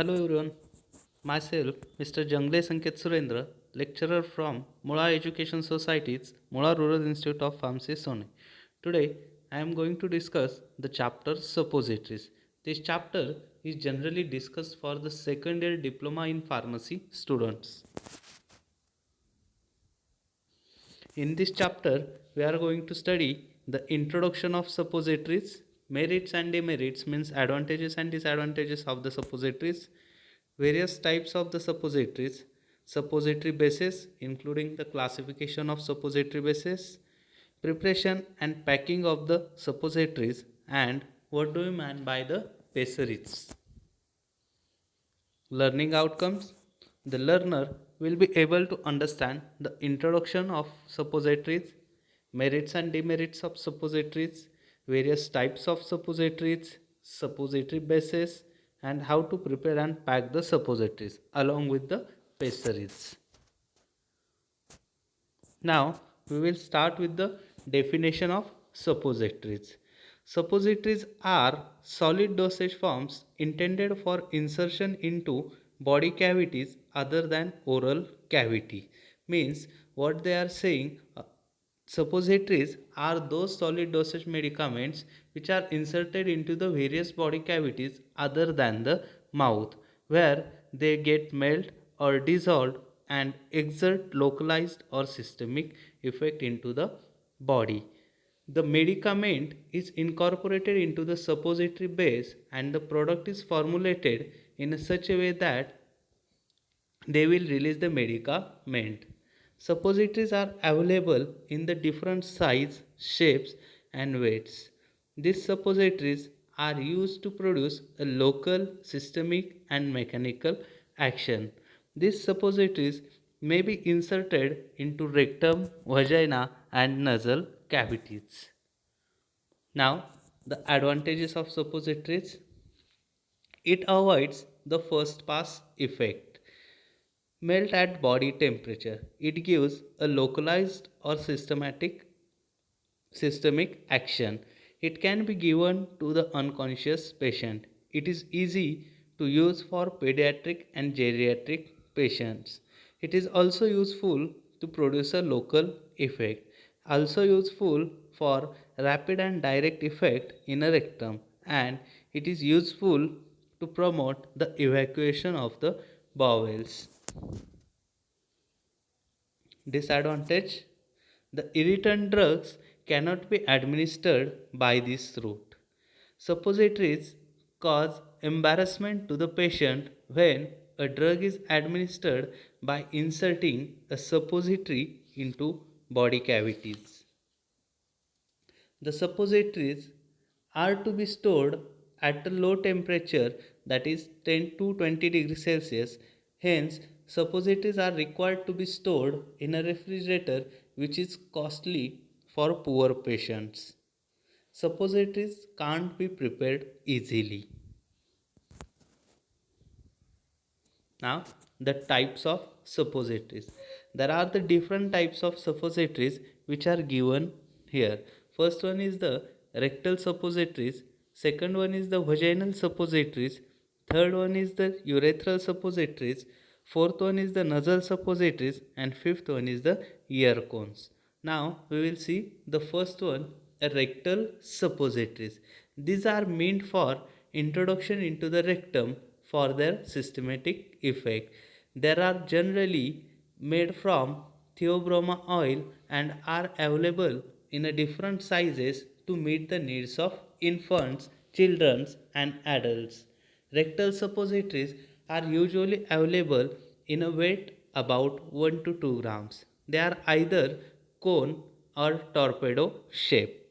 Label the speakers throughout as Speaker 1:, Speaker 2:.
Speaker 1: Hello everyone, myself Mr. Jangle Sanket Surendra, lecturer from Mula Education Society's Mula Rural Institute of Pharmacy, Sone. Today I am going to discuss the chapter Suppositories. This chapter is generally discussed for the second year diploma in pharmacy students. In this chapter, we are going to study the introduction of suppositories, merits and demerits means advantages and disadvantages of the suppositories, various types of the suppositories, suppository bases including the classification of suppository bases, preparation and packing of the suppositories, and what do we mean by the pessaries. Learning outcomes. The learner will be able to understand the introduction of suppositories, merits and demerits of suppositories, various types of suppositories, suppository bases, and how to prepare and pack the suppositories along with the pessaries. Now, we will start with the definition of suppositories. Suppositories are solid dosage forms intended for insertion into body cavities other than oral cavity. Means what they are saying, suppositories are those solid dosage medicaments which are inserted into the various body cavities other than the mouth, where they get melt or dissolved and exert localized or systemic effect into the body. The medicament is incorporated into the suppository base and the product is formulated in such a way that they will release the medicament. Suppositories are available in the different size, shapes, and weights. These suppositories are used to produce a local, systemic, and mechanical action. These suppositories may be inserted into rectum, vagina, and nasal cavities. Now, the advantages of suppositories. It avoids the first pass effect. Melt at body temperature. It gives a localized or systemic action. It can be given to the unconscious patient. It is easy to use for pediatric and geriatric patients. It is also useful to produce a local effect. Also useful for rapid and direct effect in a rectum, and it is useful to promote the evacuation of the bowels. Disadvantage. The irritant drugs cannot be administered by this route. Suppositories cause embarrassment to the patient when a drug is administered by inserting a suppository into body cavities. The suppositories are to be stored at a low temperature, that is 10 to 20 degrees Celsius. Hence, suppositories are required to be stored in a refrigerator, which is costly for poor patients. Suppositories can't be prepared easily. Now, the types of suppositories. There are the different types of suppositories which are given here. First one is the rectal suppositories, second one is the vaginal suppositories, third one is the urethral suppositories, fourth one is the nasal suppositories, and fifth one is the ear cones. Now, we will see the first one, a rectal suppositories. These are meant for introduction into the rectum for their systematic effect. They are generally made from theobroma oil and are available in a different sizes to meet the needs of infants, children, and adults. Rectal suppositories are usually available in a weight about 1 to 2 grams. They are either cone or torpedo shape.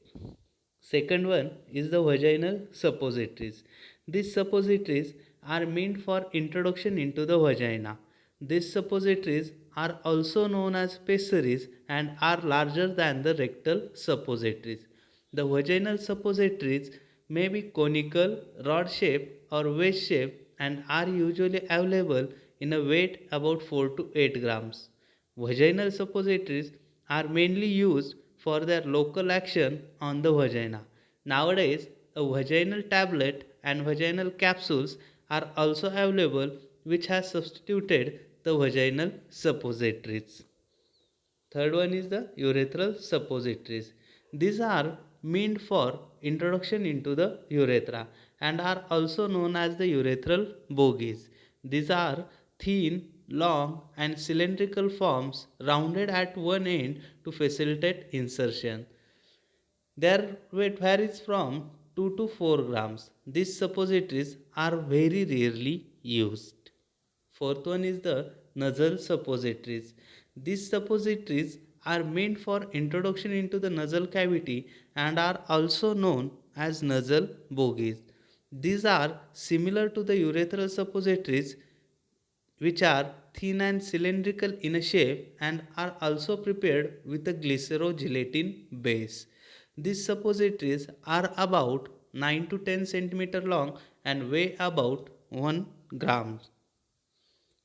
Speaker 1: Second one is the vaginal suppositories. These suppositories are meant for introduction into the vagina. These suppositories are also known as pessaries and are larger than the rectal suppositories. The vaginal suppositories may be conical, rod shaped, or wedge shaped and are usually available in a weight about 4 to 8 grams. Vaginal suppositories are mainly used for their local action on the vagina. Nowadays, a vaginal tablet and vaginal capsules are also available, which has substituted the vaginal suppositories. Third one is the urethral suppositories. These are meant for introduction into the urethra and are also known as the urethral bogies. These are thin, long, and cylindrical forms rounded at one end to facilitate insertion. Their weight varies from 2 to 4 grams. These suppositories are very rarely used. Fourth one is the nasal suppositories. These suppositories are meant for introduction into the nasal cavity and are also known as nasal bogies. These are similar to the urethral suppositories, which are thin and cylindrical in shape and are also prepared with a glycerogelatin base. These suppositories are about 9 to 10 centimeter long and weigh about 1 gram.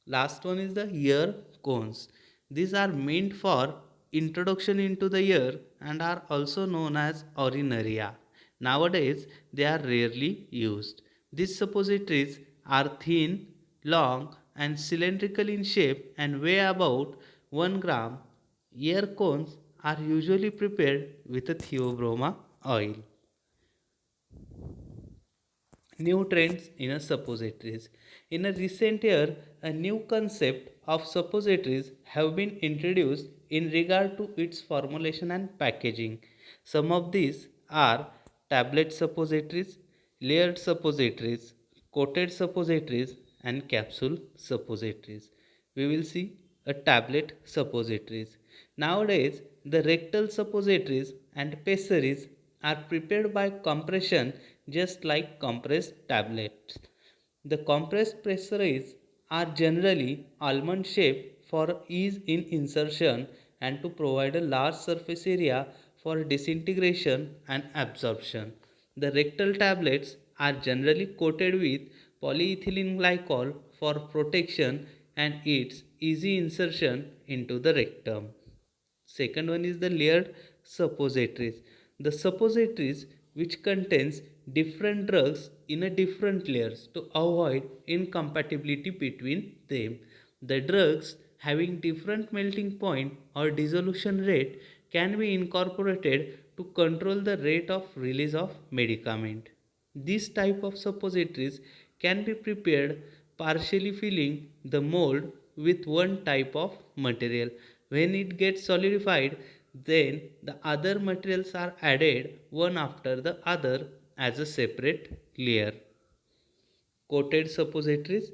Speaker 1: Last one is the ear cones. These are meant for introduction into the ear and are also known as urinaria. Nowadays, they are rarely used. These suppositories are thin, long, and cylindrical in shape and weigh about 1 gram. Ear cones are usually prepared with a theobroma oil. New trends in a suppositories. In a recent year, a new concept of suppositories have been introduced in regard to its formulation and packaging. Some of these are tablet suppositories, layered suppositories, coated suppositories, and capsule suppositories. We will see a tablet suppositories. Nowadays, the rectal suppositories and pessaries are prepared by compression just like compressed tablets. The compressed pessaries are generally almond shaped for ease in insertion and to provide a large surface area for disintegration and absorption. The rectal tablets are generally coated with polyethylene glycol for protection and its easy insertion into the rectum. Second one is the layered suppositories. The suppositories which contains different drugs in a different layers to avoid incompatibility between them. The drugs having different melting point or dissolution rate can be incorporated to control the rate of release of medicament. This type of suppositories can be prepared partially filling the mold with one type of material. When it gets solidified, then the other materials are added one after the other as a separate layer. Coated suppositories.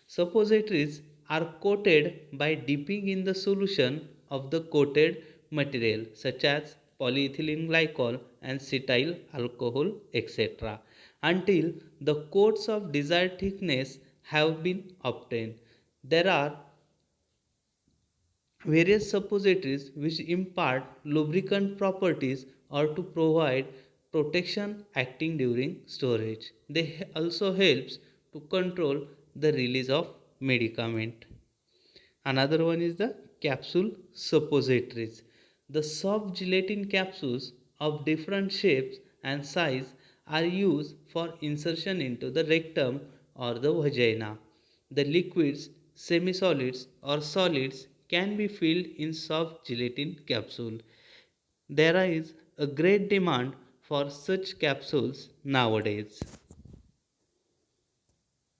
Speaker 1: Suppositories are coated by dipping in the solution of the coated material such as polyethylene glycol and cetyl alcohol, etc., until the coats of desired thickness have been obtained. There are various suppositories which impart lubricant properties or to provide protection acting during storage. They also helps to control the release of medicament. Another one is the capsule suppositories. The soft gelatin capsules of different shapes and size are used for insertion into the rectum or the vagina. The liquids, semi-solids or solids can be filled in soft gelatin capsule. There is a great demand for such capsules nowadays.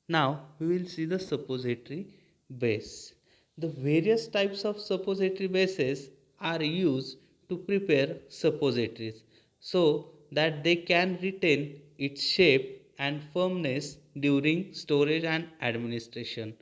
Speaker 1: Now we will see the suppository base. The various types of suppository bases are used to prepare suppositories so that they can retain its shape and firmness during storage and administration.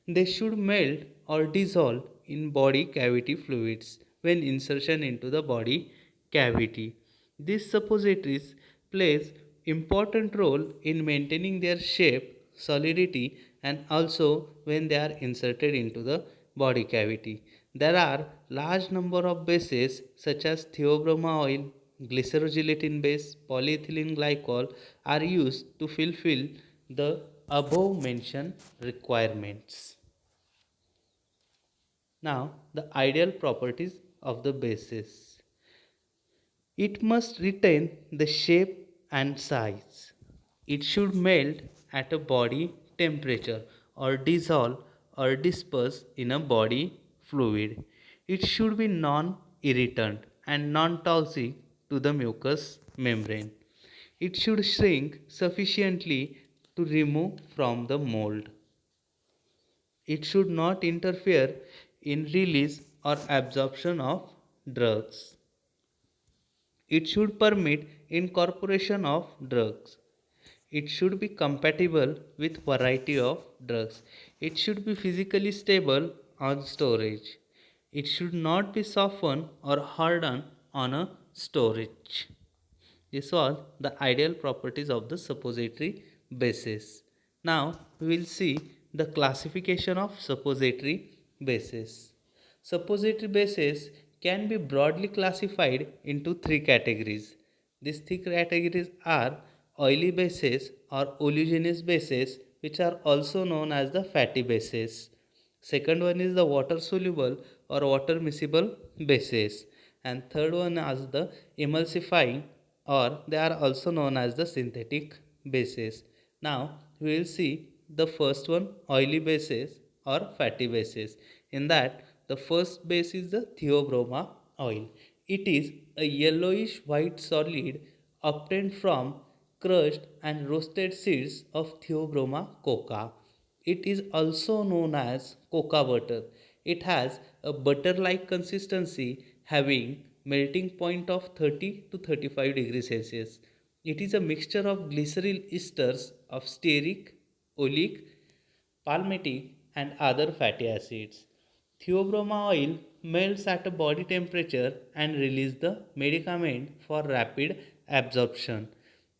Speaker 1: They should melt or dissolve in body cavity fluids when insertion into the body cavity. These suppositories plays important role in maintaining their shape, solidity, and also when they are inserted into the body cavity. There are large number of bases such as theobroma oil, glycerogelatin base, polyethylene glycol are used to fulfill the above mentioned requirements. Now, the ideal properties of the bases. It must retain the shape and size. It should melt at a body temperature or dissolve or disperse in a body fluid. It should be non irritant and non toxic to the mucous membrane. It should shrink sufficiently to remove from the mold. It should not interfere in release or absorption of drugs. It should permit incorporation of drugs. It should be compatible with variety of drugs. It should be physically stable on storage. It should not be softened or hardened on a storage. This was the ideal properties of the suppository bases. Now we will see the classification of suppository bases. Suppository bases can be broadly classified into three categories. These three categories are oily bases or oleaginous bases, which are also known as the fatty bases. Second one is the water soluble or water miscible bases, and third one is the emulsifying, or they are also known as the synthetic bases. Now we will see the first one, oily bases or fatty bases. In that, the first base is the theobroma oil. It is a yellowish white solid obtained from crushed and roasted seeds of theobroma coca. It is also known as coca butter. It has a butter like consistency, having melting point of 30 to 35 degrees Celsius. It is a mixture of glycerol esters of stearic, oleic, palmitic, and other fatty acids. Theobroma oil melts at a body temperature and releases the medicament for rapid absorption.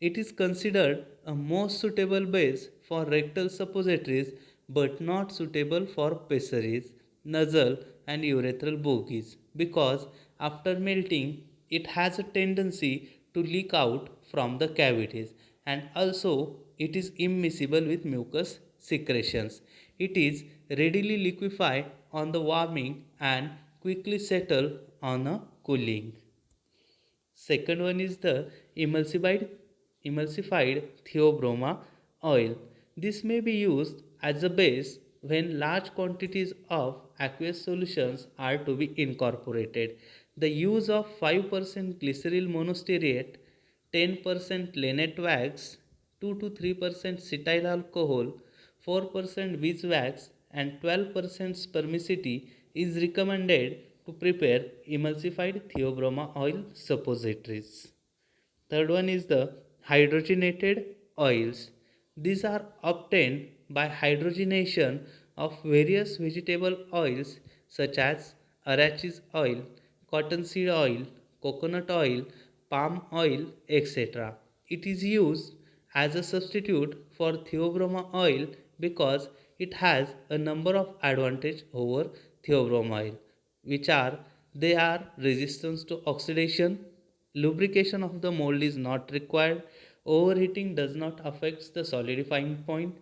Speaker 1: It is considered a most suitable base for rectal suppositories but not suitable for pessaries, nasal, and urethral bogies because after melting it has a tendency to leak out from the cavities, and also it is immiscible with mucus secretions. It is readily liquefy on the warming and quickly settle on a cooling. Second one is the emulsified theobroma oil. This may be used as a base when large quantities of aqueous solutions are to be incorporated. The use of 5% glyceryl monostearate, 10% lannate wax, 2 to 3% cetyl alcohol, 4% beeswax, and 12% spermiceti is recommended to prepare emulsified theobroma oil suppositories. Third one is the hydrogenated oils. These are obtained by hydrogenation of various vegetable oils such as arachis oil, cottonseed oil, coconut oil, palm oil, etc. It is used as a substitute for theobroma oil because it has a number of advantages over theobroma oil, which are they are resistance to oxidation, lubrication of the mold is not required, overheating does not affect the solidifying point,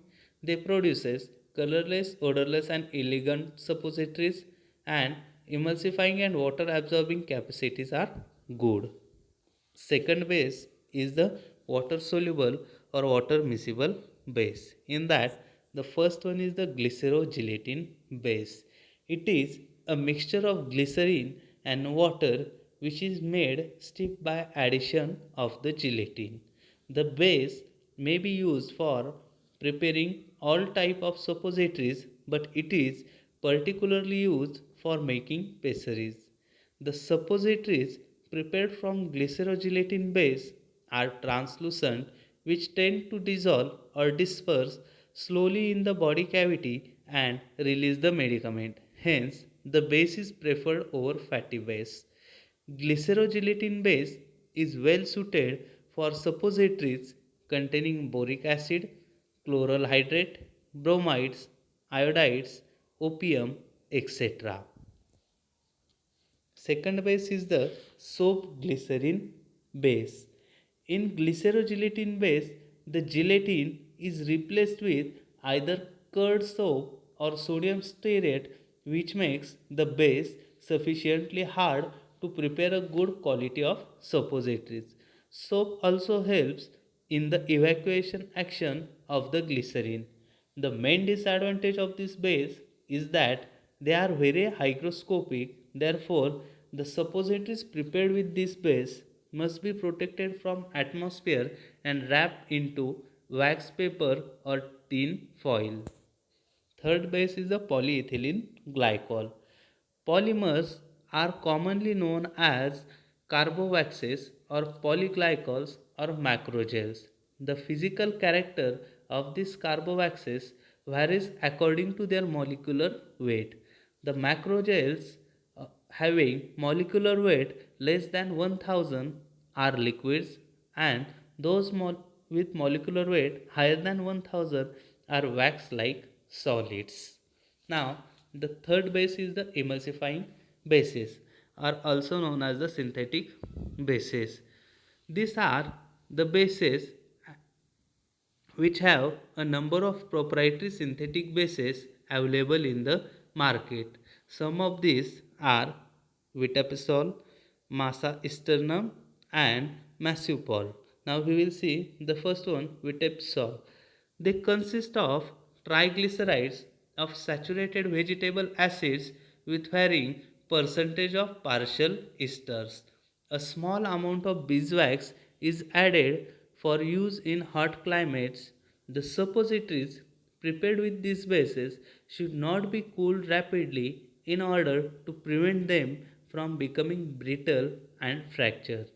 Speaker 1: they produces colorless, odorless and elegant suppositories, and emulsifying and water absorbing capacities are good. Second base is the water soluble or water miscible base. In that, the first one is the glycerogelatin base. It is a mixture of glycerin and water which is made stiff by addition of the gelatin. The base may be used for preparing all type of suppositories, but it is particularly used for making pessaries. The suppositories prepared from glycerogelatin base are translucent, which tend to dissolve or disperse slowly in the body cavity and release the medicament. Hence, the base is preferred over fatty base. Glycerogelatin base is well suited for suppositories containing boric acid, chloral hydrate, bromides, iodides, opium, etc. Second base is the soap glycerin base. In glycerogelatin base, the gelatin is replaced with either curd soap or sodium stearate, which makes the base sufficiently hard to prepare a good quality of suppositories. Soap also helps in the evacuation action of the glycerin. The main disadvantage of this base is that they are very hygroscopic. Therefore, the suppositories prepared with this base must be protected from atmosphere and wrapped into wax paper or tin foil. Third base is the polyethylene glycol. Polymers are commonly known as carbowaxes or polyglycols or macrogels. The physical character of these carbowaxes varies according to their molecular weight. The macrogels having molecular weight less than 1000 are liquids, and those with molecular weight higher than 1000 are wax like solids. Now, the third base is the emulsifying bases, are also known as the synthetic bases. These are the bases which have a number of proprietary synthetic bases available in the market. Some of these are vitapesol, massa esternum, and masupol. Now we will see the first one, vitapesol. They consist of triglycerides of saturated vegetable acids with varying percentage of partial esters. A small amount of beeswax is added for use in hot climates. The suppositories prepared with these bases should not be cooled rapidly in order to prevent them from becoming brittle and fracture.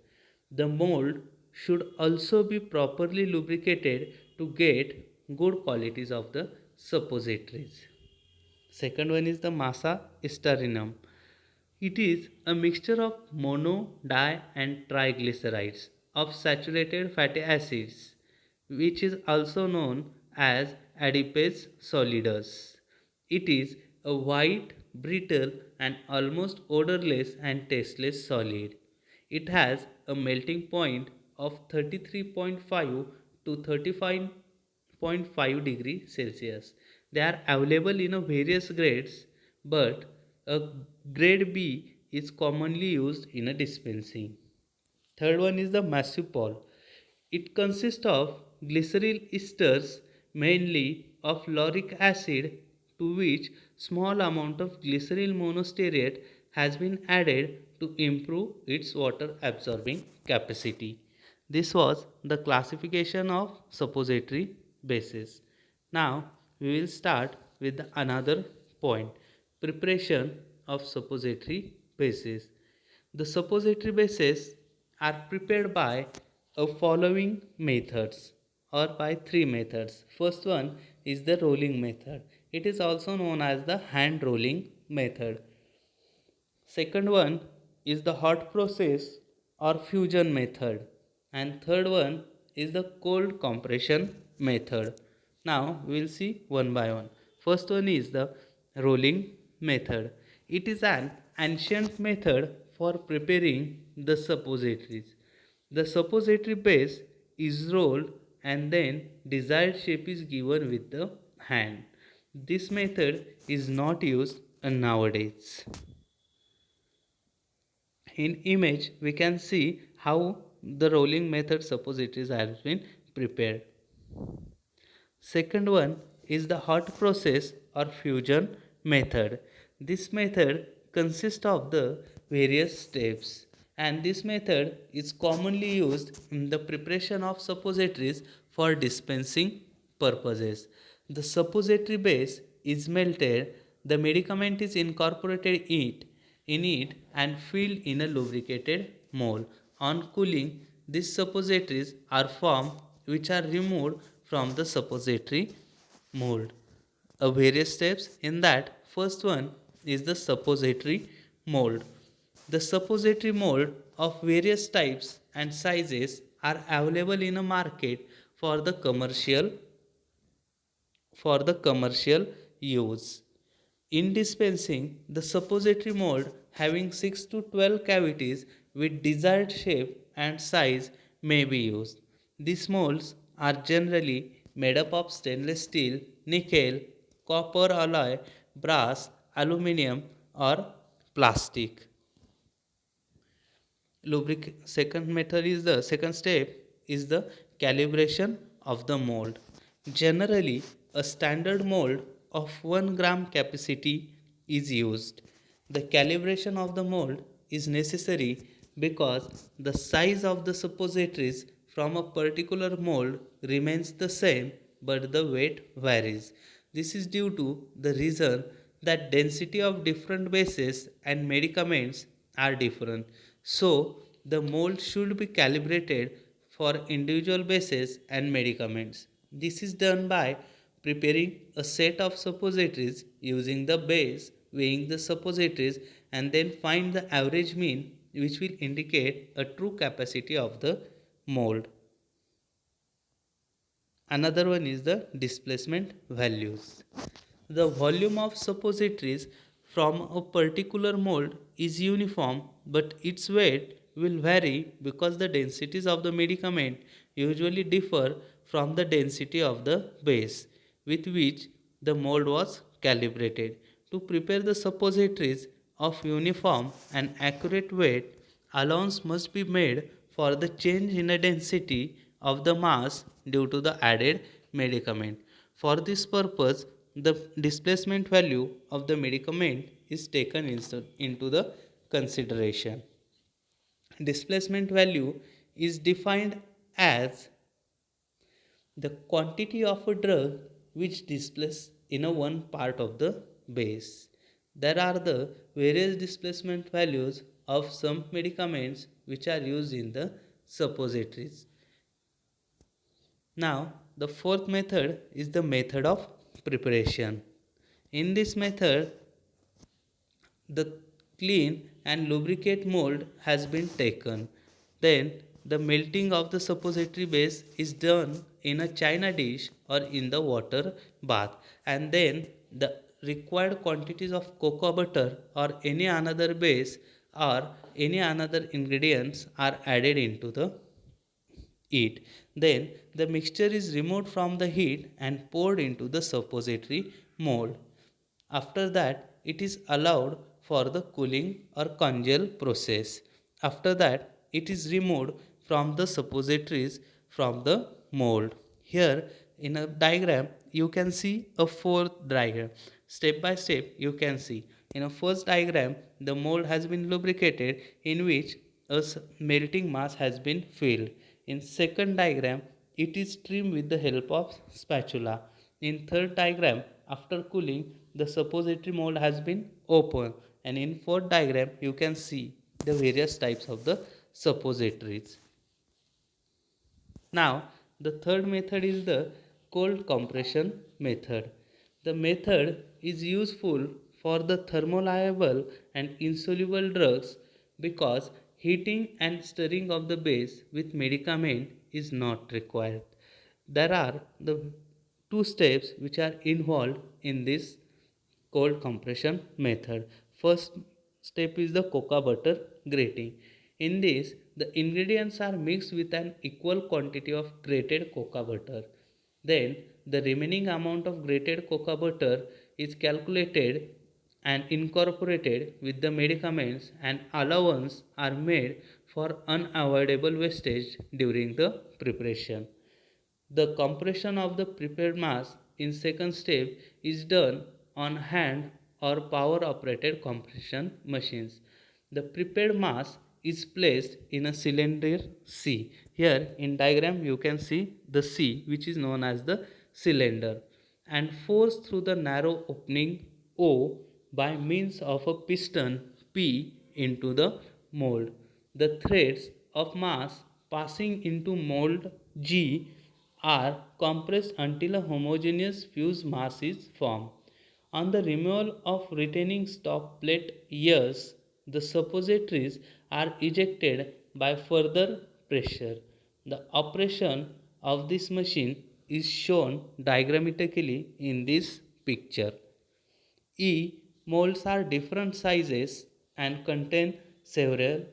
Speaker 1: The mold should also be properly lubricated to get good qualities of the suppositories. Second one is the massa sterinum. It is a mixture of mono, di, and triglycerides of saturated fatty acids, which is also known as adipase solidus. It is a white, brittle, and almost odorless and tasteless solid. It has a melting point of 33.5 to 35.5 degrees Celsius. They are available in a various grades, but a grade B is commonly used in a dispensing. Third one is the Masupol. It consists of glyceryl esters, mainly of lauric acid, to which small amount of glyceryl monostearate has been added to improve its water absorbing capacity. This was the classification of suppository bases. Now we will start with another point, preparation of suppository bases. The suppository bases are prepared by a following methods or by three methods. First one is the rolling method. It is also known as the hand rolling method. Second one is the hot process or fusion method. And third one is the cold compression method. Now we will see one by one. First one is the rolling method. It is an ancient method for preparing the suppositories. The suppository base is rolled and then desired shape is given with the hand. This method is not used nowadays. In image we can see how the rolling method suppositories have been prepared. Second one is the hot process or fusion method. This method consists of the various steps, and this method is commonly used in the preparation of suppositories for dispensing purposes. The suppository base is melted, the medicament is incorporated in it and filled in a lubricated mold. On cooling, these suppositories are formed which are removed from the suppository mold. Various steps in that first one is the suppository mold. The suppository mold of various types and sizes are available in a market for the commercial use. In dispensing, the suppository mold having 6 to 12 cavities with desired shape and size may be used. These molds are generally made up of stainless steel, nickel, copper alloy, brass, aluminium, or plastic. Second method is the second step is the calibration of the mold. Generally, a standard mold of 1 gram capacity is used. The calibration of the mold is necessary because the size of the suppositories from a particular mold remains the same but the weight varies. This is due to the reason that density of different bases and medicaments are different. So, the mold should be calibrated for individual bases and medicaments. This is done by preparing a set of suppositories using the base, weighing the suppositories, and then find the average mean, which will indicate a true capacity of the mold. Another one is the displacement values. The volume of suppositories from a particular mold is uniform, but its weight will vary because the densities of the medicament usually differ from the density of the base with which the mold was calibrated. To prepare the suppositories of uniform and accurate weight, allowance must be made for the change in the density of the mass due to the added medicament. For this purpose, the displacement value of the medicament is taken into the consideration. Displacement value is defined as the quantity of a drug which displaces in a one part of the base. There are the various displacement values of some medicaments which are used in the suppositories. Now, the fourth method is the method of preparation. In this method, the clean and lubricate mold has been taken. Then the melting of the suppository base is done in a china dish or in the water bath, and then the required quantities of cocoa butter or any another base or any another ingredients are added into the it. Then the mixture is removed from the heat and poured into the suppository mold. After that, it is allowed for the cooling or congeal process. After that, it is removed from the suppositories from the mold. Here in a diagram, you can see a fourth diagram. Step by step, you can see. In a first diagram, the mold has been lubricated in which a melting mass has been filled. In second diagram, it is trimmed with the help of spatula. In third diagram, after cooling, the suppository mold has been opened, and in fourth diagram you can see the various types of the suppositories. Now, the third method is the cold compression method. The method is useful for the thermolyable and insoluble drugs because heating and stirring of the base with medicament is not required. There are the two steps which are involved in this cold compression method. First step is the cocoa butter grating. In this, the ingredients are mixed with an equal quantity of grated cocoa butter. Then, the remaining amount of grated cocoa butter is calculated and incorporated with the medicaments, and allowance are made for unavoidable wastage during the preparation. The compression of the prepared mass in second step is done on hand or power operated compression machines. The prepared mass is placed in a cylinder C. Here in diagram you can see the C, which is known as the cylinder, and forced through the narrow opening O by means of a piston P into the mold. The threads of mass passing into mold G are compressed until a homogeneous fused mass is formed. On the removal of retaining stop plate S, the suppositories are ejected by further pressure. The operation of this machine is shown diagrammatically in this picture. E molds are different sizes and contain several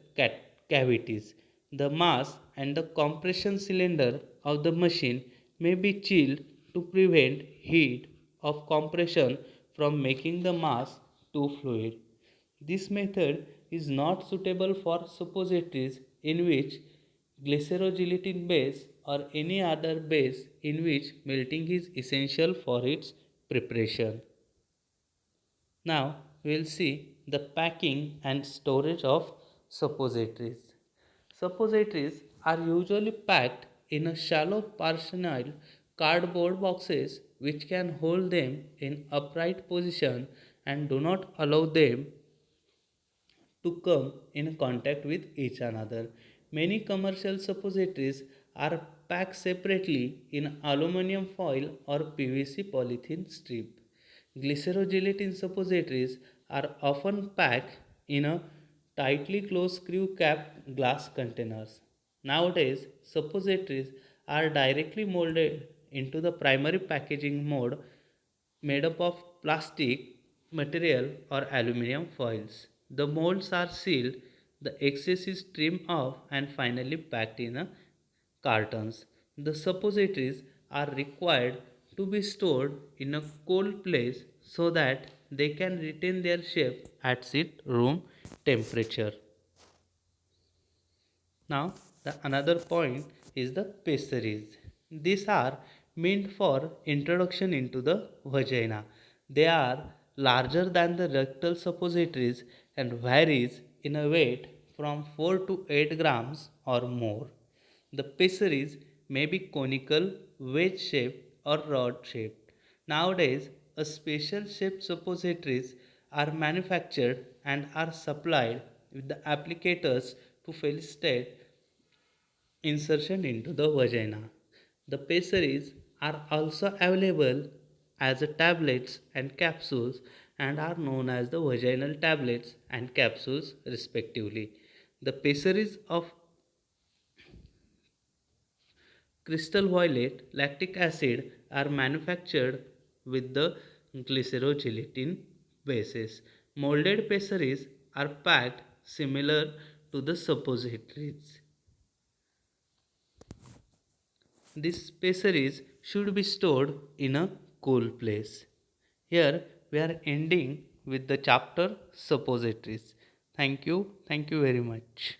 Speaker 1: cavities. The mass and the compression cylinder of the machine may be chilled to prevent heat of compression from making the mass too fluid. This method is not suitable for suppositories in which glycerogelatin base or any other base in which melting is essential for its preparation. Now we will see the packing and storage of suppositories. Suppositories are usually packed in a shallow porcelain cardboard boxes which can hold them in upright position and do not allow them to come in contact with each another. Many commercial suppositories are packed separately in aluminum foil or PVC polythene strip. Glycerogelatin suppositories are often packed in a tightly closed screw capped glass containers. Nowadays, suppositories are directly molded into the primary packaging mode made up of plastic material or aluminum foils. The molds are sealed, the excess is trimmed off and finally packed in a cartons. The suppositories are required to be stored in a cold place so that they can retain their shape at room temperature. Now, the another point is the pessaries. These are meant for introduction into the vagina. They are larger than the rectal suppositories and varies in a weight from 4 to 8 grams or more. The pessaries may be conical, wedge shaped, or rod shaped. Nowadays, a special shaped suppositories are manufactured and are supplied with the applicators to facilitate insertion into the vagina. The pessaries are also available as tablets and capsules and are known as the vaginal tablets and capsules respectively. The pessaries of crystal violet lactic acid are manufactured with the glycerogelatin bases. Molded pessaries are packed similar to the suppositories. These pessaries should be stored in a cool place. Here we are ending with the chapter suppositories. Thank you. Thank you very much.